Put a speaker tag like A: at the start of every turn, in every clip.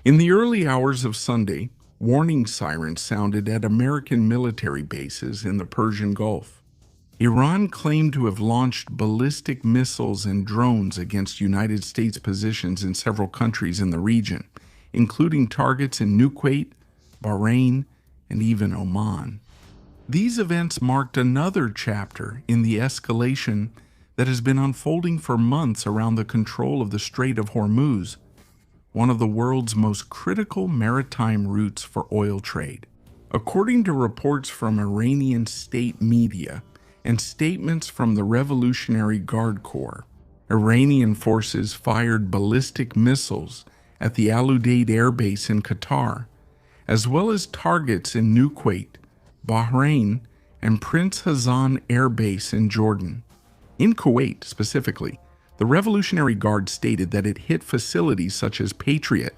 A: In the early hours of Sunday, warning sirens sounded at American military bases in the Persian Gulf. Iran claimed to have launched ballistic missiles and drones against United States positions in several countries in the region, including targets in Kuwait, Bahrain, and even Oman. These events marked another chapter in the escalation that has been unfolding for months around the control of the Strait of Hormuz, one of the world's most critical maritime routes for oil trade. According to reports from Iranian state media and statements from the Revolutionary Guard Corps, Iranian forces fired ballistic missiles at the Al Udeid Air Base in Qatar, as well as targets in Kuwait, Bahrain, and Prince Hassan Air Base in Jordan. In Kuwait, specifically, the Revolutionary Guard stated that it hit facilities such as Patriot,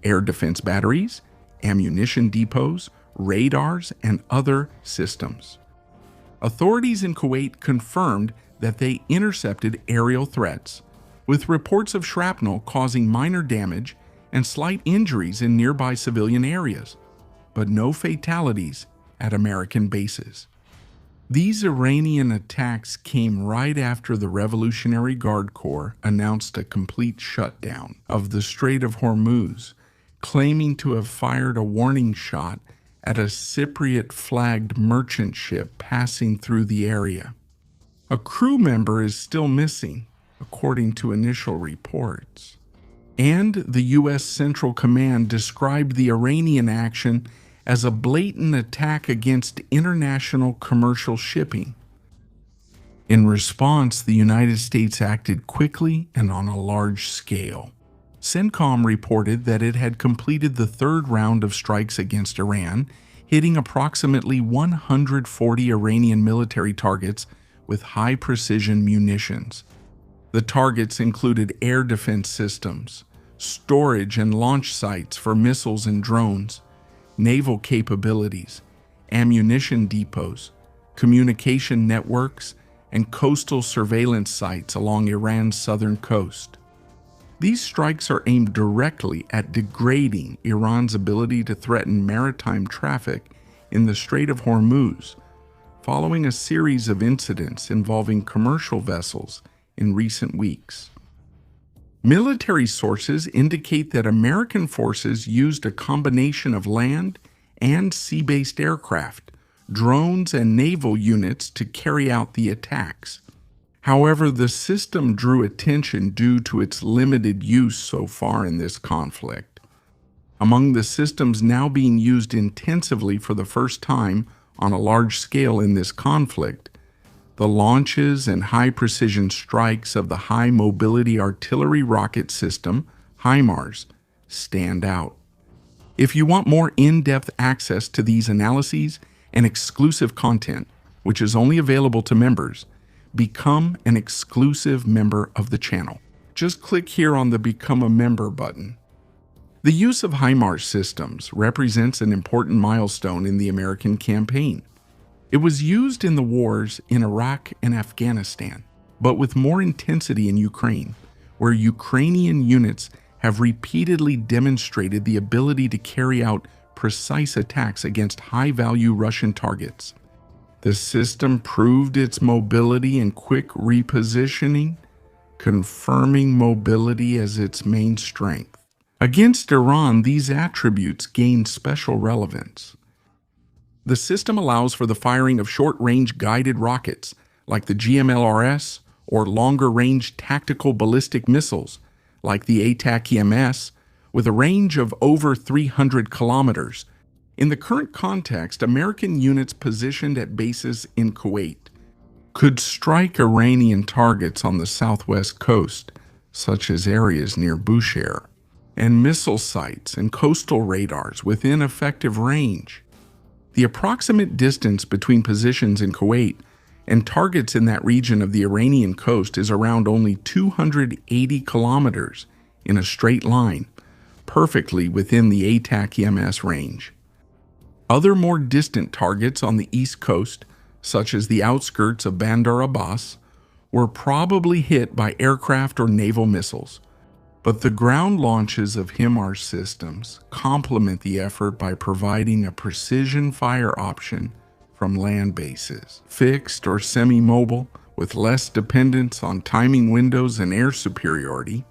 A: air defense batteries, ammunition depots, radars, and other systems. Authorities in Kuwait confirmed that they intercepted aerial threats, with reports of shrapnel causing minor damage and slight injuries in nearby civilian areas, but no fatalities at American bases. These Iranian attacks came right after the Revolutionary Guard Corps announced a complete shutdown of the Strait of Hormuz, claiming to have fired a warning shot at a Cypriot-flagged merchant ship passing through the area. A crew member is still missing, according to initial reports. And the U.S. Central Command described the Iranian action as a blatant attack against international commercial shipping. In response, the United States acted quickly and on a large scale. CENTCOM reported that it had completed the third round of strikes against Iran, hitting approximately 140 Iranian military targets with high-precision munitions. The targets included air defense systems, storage and launch sites for missiles and drones, naval capabilities, ammunition depots, communication networks, and coastal surveillance sites along Iran's southern coast. These strikes are aimed directly at degrading Iran's ability to threaten maritime traffic in the Strait of Hormuz, following a series of incidents involving commercial vessels in recent weeks. Military sources indicate that American forces used a combination of land and sea-based aircraft, drones, and naval units to carry out the attacks. However, the system drew attention due to its limited use so far in this conflict. Among the systems now being used intensively for the first time on a large scale in this conflict, the launches and high-precision strikes of the High-Mobility Artillery Rocket System, HIMARS, stand out. If you want more in-depth access to these analyses and exclusive content, which is only available to members, become an exclusive member of the channel. Just click here on the Become a Member button. The use of HIMARS systems represents an important milestone in the American campaign. It was used in the wars in Iraq and Afghanistan, but with more intensity in Ukraine, where Ukrainian units have repeatedly demonstrated the ability to carry out precise attacks against high-value Russian targets. The system proved its mobility and quick repositioning, confirming mobility as its main strength. Against Iran, these attributes gained special relevance. The system allows for the firing of short-range guided rockets, like the GMLRS, or longer-range tactical ballistic missiles, like the HIMARS, with a range of over 300 kilometers. In the current context, American units positioned at bases in Kuwait could strike Iranian targets on the southwest coast, such as areas near Bushehr, and missile sites and coastal radars within effective range. The approximate distance between positions in Kuwait and targets in that region of the Iranian coast is around only 280 kilometers in a straight line, perfectly within the HIMARS range. Other more distant targets on the east coast, such as the outskirts of Bandar Abbas, were probably hit by aircraft or naval missiles, But the ground launches of HIMARS systems complement the effort by providing a precision fire option from land bases, fixed or semi-mobile, with less dependence on timing windows and air superiority.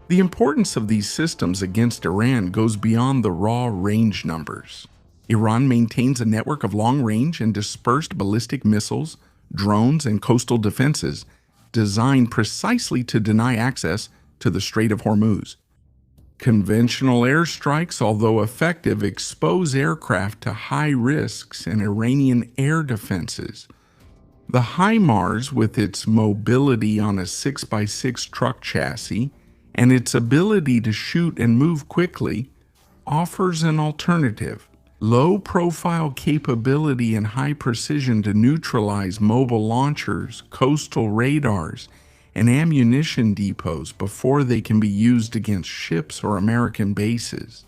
A: The importance of these systems against Iran goes beyond the raw range numbers. Iran maintains a network of long-range and dispersed ballistic missiles, drones, and coastal defenses designed precisely to deny access to the Strait of Hormuz. Conventional airstrikes, although effective, expose aircraft to high risks in Iranian air defenses. The HIMARS, with its mobility on a 6x6 truck chassis and its ability to shoot and move quickly, offers an alternative. Low-profile capability and high precision to neutralize mobile launchers, coastal radars, and ammunition depots before they can be used against ships or American bases.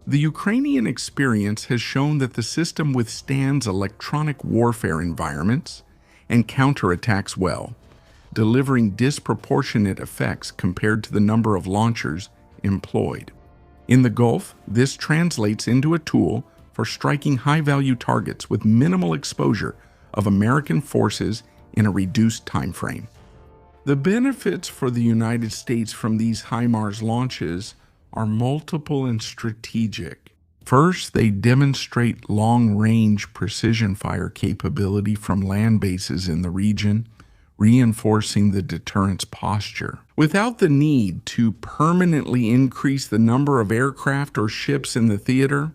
A: The Ukrainian experience has shown that the system withstands electronic warfare environments and counterattacks well, delivering disproportionate effects compared to the number of launchers employed. In the Gulf, this translates into a tool for striking high-value targets with minimal exposure of American forces in a reduced time frame. The benefits for the United States from these HIMARS launches are multiple and strategic. First, they demonstrate long-range precision fire capability from land bases in the region, reinforcing the deterrence posture, without the need to permanently increase the number of aircraft or ships in the theater.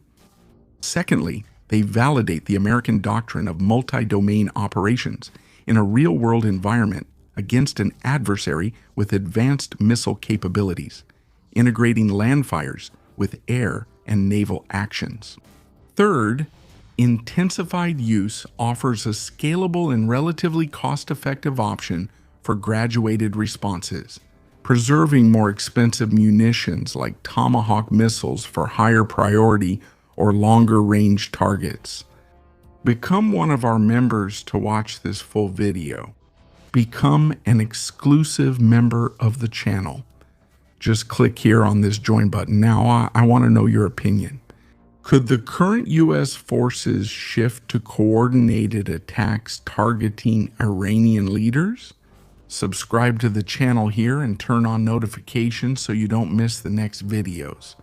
A: Secondly, they validate the American doctrine of multi-domain operations in a real-world environment against an adversary with advanced missile capabilities, integrating land fires with air and naval actions. Third, intensified use offers a scalable and relatively cost-effective option for graduated responses, preserving more expensive munitions like Tomahawk missiles for higher priority or longer-range targets. Become one of our members to watch this full video. Become an exclusive member of the channel. Just click here on this join button. Now, I want to know your opinion. Could the current U.S. forces shift to coordinated attacks targeting Iranian leaders? Subscribe to the channel here and turn on notifications so you don't miss the next videos.